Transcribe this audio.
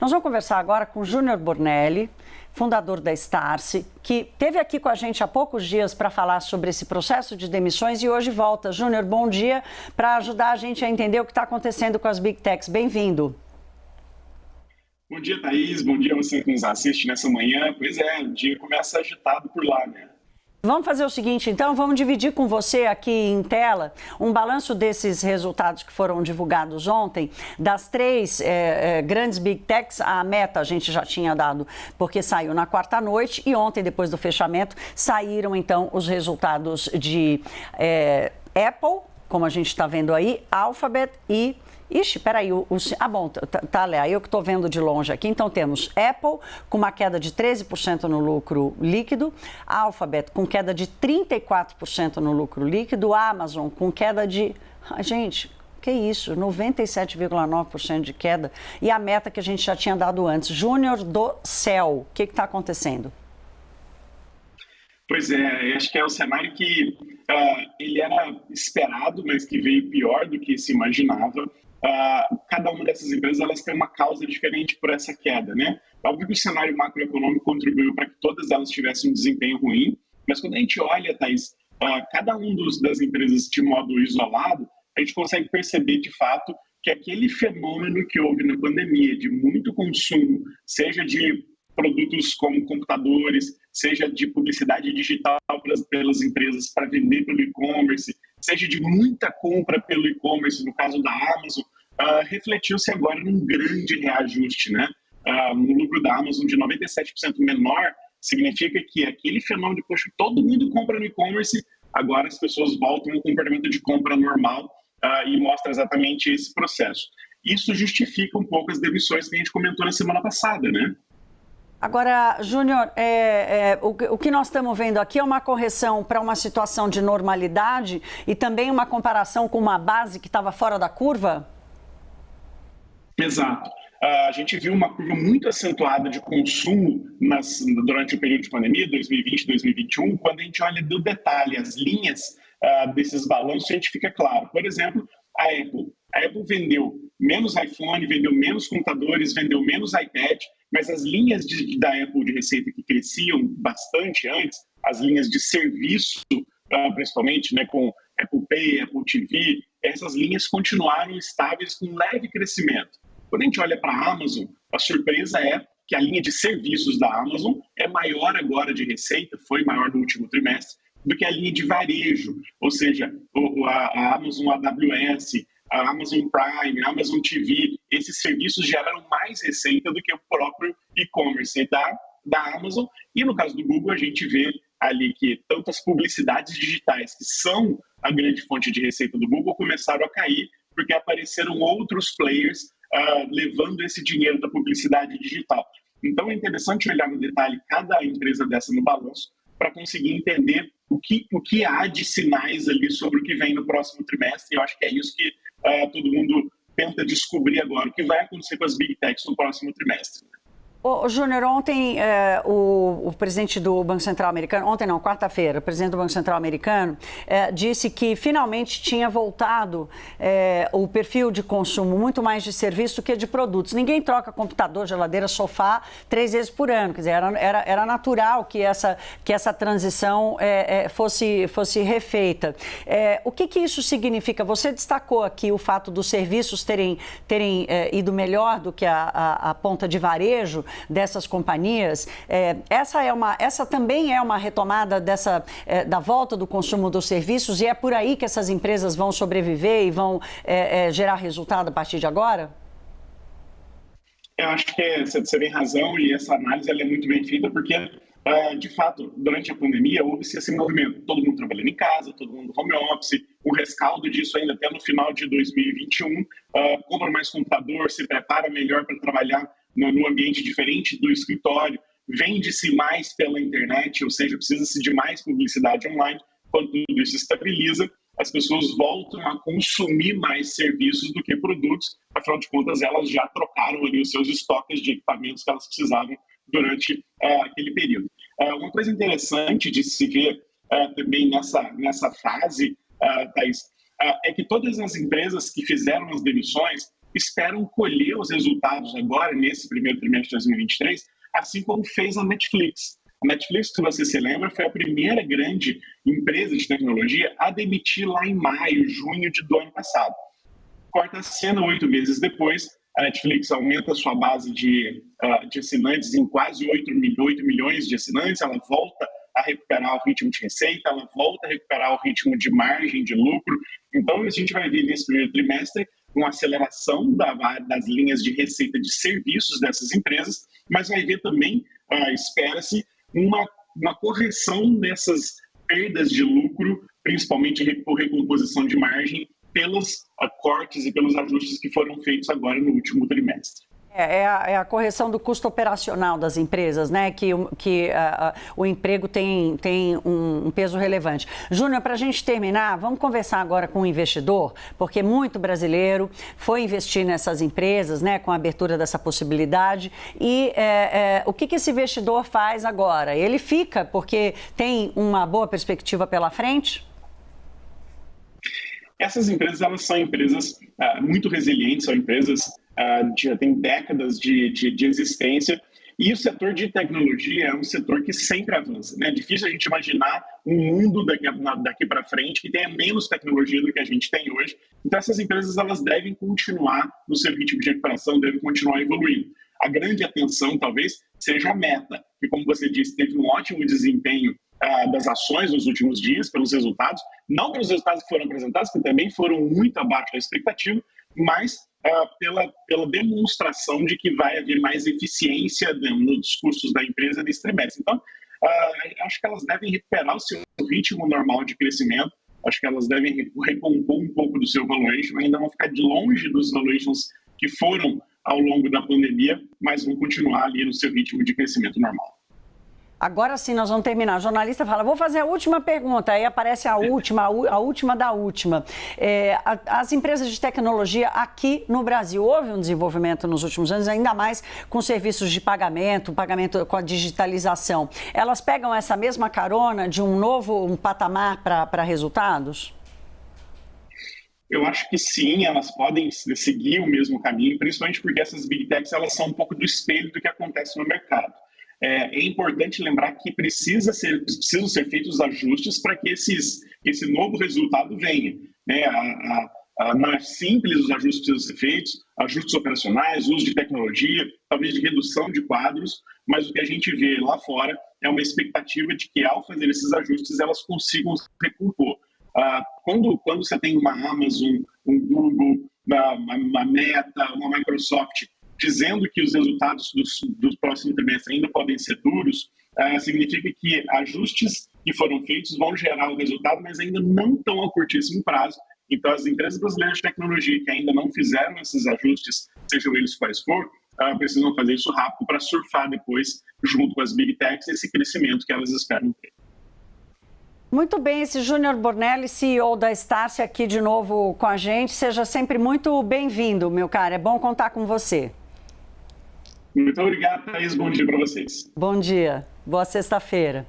Nós vamos conversar agora com Júnior Bornelli, fundador da Starce, que esteve aqui com a gente há poucos dias para falar sobre esse processo de demissões e hoje volta. Júnior, bom dia, para ajudar a gente a entender o que está acontecendo com as Big Techs. Bem-vindo. Bom dia, Thaís. Bom dia a você que nos assiste nessa manhã. Pois é, o dia começa agitado por lá, né? Vamos fazer o seguinte, então, vamos dividir com você aqui em tela um balanço desses resultados que foram divulgados ontem, das três grandes Big Techs. A Meta a gente já tinha dado, porque saiu na quarta noite, e ontem, depois do fechamento, saíram, então, os resultados de Apple, como a gente está vendo aí, Alphabet e... Ixi, peraí, Léa, eu que estou vendo de longe aqui. Então, temos Apple com uma queda de 13% no lucro líquido, Alphabet com queda de 34% no lucro líquido, Amazon com queda de... Ai, gente, que isso, 97,9% de queda. E a Meta que a gente já tinha dado antes. Júnior do céu, o que está acontecendo? Pois é, acho que é um cenário que ele era esperado, mas que veio pior do que se imaginava. Cada uma dessas empresas elas tem uma causa diferente por essa queda, né? Óbvio que o cenário macroeconômico contribuiu para que todas elas tivessem um desempenho ruim, mas quando a gente olha, Thaís, cada um das empresas de modo isolado, a gente consegue perceber de fato que aquele fenômeno que houve na pandemia de muito consumo, seja de produtos como computadores, seja de publicidade digital pelas empresas para vender pelo e-commerce, seja de muita compra pelo e-commerce, no caso da Amazon, refletiu-se agora num grande reajuste, né? No lucro da Amazon de 97% menor, significa que aquele fenômeno de, poxa, todo mundo compra no e-commerce, agora as pessoas voltam ao comportamento de compra normal e mostra exatamente esse processo. Isso justifica um pouco as demissões que a gente comentou na semana passada, né? Agora, Júnior, o que nós estamos vendo aqui é uma correção para uma situação de normalidade e também uma comparação com uma base que estava fora da curva? Exato. A gente viu uma curva muito acentuada de consumo durante o período de pandemia, 2020, 2021. Quando a gente olha do detalhe as linhas desses balanços, a gente fica claro. Por exemplo, a Apple vendeu menos iPhone, vendeu menos computadores, vendeu menos iPad, mas as linhas da Apple de receita que cresciam bastante antes, as linhas de serviço, principalmente, né, com Apple Pay, Apple TV, essas linhas continuaram estáveis com leve crescimento. Quando a gente olha para a Amazon, a surpresa é que a linha de serviços da Amazon é maior agora de receita, foi maior no último trimestre, do que a linha de varejo, ou seja, a Amazon AWS, a Amazon Prime, a Amazon TV, esses serviços geraram mais receita do que o próprio e-commerce da Amazon. E no caso do Google, a gente vê ali que tanto as publicidades digitais, que são a grande fonte de receita do Google, começaram a cair, porque apareceram outros players levando esse dinheiro da publicidade digital. Então é interessante olhar no detalhe cada empresa dessa no balanço para conseguir entender o que há de sinais ali sobre o que vem no próximo trimestre. Eu acho que é isso que todo mundo tenta descobrir agora, o que vai acontecer com as Big Techs no próximo trimestre. Júnior, ontem o presidente do Banco Central americano, quarta-feira, o presidente do Banco Central americano disse que finalmente tinha voltado o perfil de consumo muito mais de serviço do que de produtos. Ninguém troca computador, geladeira, sofá 3 vezes por ano, quer dizer, era natural que essa transição fosse refeita. O que isso significa? Você destacou aqui o fato dos serviços terem ido melhor do que a ponta de varejo dessas companhias. Essa também é uma retomada da volta do consumo dos serviços, e é por aí que essas empresas vão sobreviver e vão gerar resultado a partir de agora? Eu acho que você tem razão, e essa análise ela é muito bem feita, porque, de fato, durante a pandemia houve-se esse movimento. Todo mundo trabalhando em casa, todo mundo home office, o rescaldo disso ainda até no final de 2021, compra mais computador, se prepara melhor para trabalhar no ambiente diferente do escritório, vende-se mais pela internet, ou seja, precisa-se de mais publicidade online. Quando tudo isso estabiliza, as pessoas voltam a consumir mais serviços do que produtos, afinal de contas elas já trocaram ali os seus estoques de equipamentos que elas precisavam durante aquele período. Uma coisa interessante de se ver também nessa fase, Thaís, é que todas as empresas que fizeram as demissões, esperam colher os resultados agora, nesse primeiro trimestre de 2023, assim como fez a Netflix. A Netflix, se você se lembra, foi a primeira grande empresa de tecnologia a demitir lá em maio, junho do ano passado. Corta a cena 8 meses depois, a Netflix aumenta a sua base de assinantes em quase 8 milhões de assinantes, ela volta a recuperar o ritmo de receita, ela volta a recuperar o ritmo de margem, de lucro. Então, a gente vai ver nesse primeiro trimestre uma aceleração das linhas de receita de serviços dessas empresas, mas vai ver também, espera-se, uma correção dessas perdas de lucro, principalmente por recomposição de margem, pelos cortes e pelos ajustes que foram feitos agora no último trimestre. É a correção do custo operacional das empresas, né? Que o emprego tem um peso relevante. Júnior, para a gente terminar, vamos conversar agora com o investidor, porque muito brasileiro foi investir nessas empresas, né? Com a abertura dessa possibilidade. E o que esse investidor faz agora? Ele fica porque tem uma boa perspectiva pela frente? Essas empresas, elas são empresas muito resilientes, são empresas que já têm décadas de existência, e o setor de tecnologia é um setor que sempre avança, né? É difícil a gente imaginar um mundo daqui para frente que tenha menos tecnologia do que a gente tem hoje. Então, essas empresas, elas devem continuar no seu ritmo de recuperação, devem continuar evoluindo. A grande atenção, talvez, seja a Meta, que, como você disse, teve um ótimo desempenho das ações nos últimos dias, pelos resultados, não pelos resultados que foram apresentados, que também foram muito abaixo da expectativa, mas pela demonstração de que vai haver mais eficiência nos custos da empresa nesse trimestre. Então, acho que elas devem recuperar o seu ritmo normal de crescimento, acho que elas devem recompor um pouco do seu valuation, ainda vão ficar de longe dos valuations que foram ao longo da pandemia, mas vão continuar ali no seu ritmo de crescimento normal. Agora sim, nós vamos terminar. O jornalista fala, vou fazer a última pergunta, aí aparece a última da última. As empresas de tecnologia aqui no Brasil, houve um desenvolvimento nos últimos anos, ainda mais com serviços de pagamento com a digitalização. Elas pegam essa mesma carona de um patamar para resultados? Eu acho que sim, elas podem seguir o mesmo caminho, principalmente porque essas Big Techs, elas são um pouco do espelho do que acontece no mercado. É importante lembrar que precisam ser feitos ajustes para que esse novo resultado venha, né? Não é simples, os ajustes precisam ser feitos, ajustes operacionais, uso de tecnologia, talvez de redução de quadros, mas o que a gente vê lá fora é uma expectativa de que, ao fazer esses ajustes, elas consigam se recompor. Quando você tem uma Amazon, um Google, uma Meta, uma Microsoft dizendo que os resultados do próximo trimestre ainda podem ser duros, significa que ajustes que foram feitos vão gerar o resultado, mas ainda não estão a curtíssimo prazo. Então, as empresas brasileiras de tecnologia que ainda não fizeram esses ajustes, sejam eles quais for, precisam fazer isso rápido para surfar depois, junto com as Big Techs, esse crescimento que elas esperam ter. Muito bem, esse Júnior Bornelli, CEO da Starcy, aqui de novo com a gente. Seja sempre muito bem-vindo, meu cara. É bom contar com você. Muito obrigado, Thaís. Bom dia para vocês. Bom dia. Boa sexta-feira.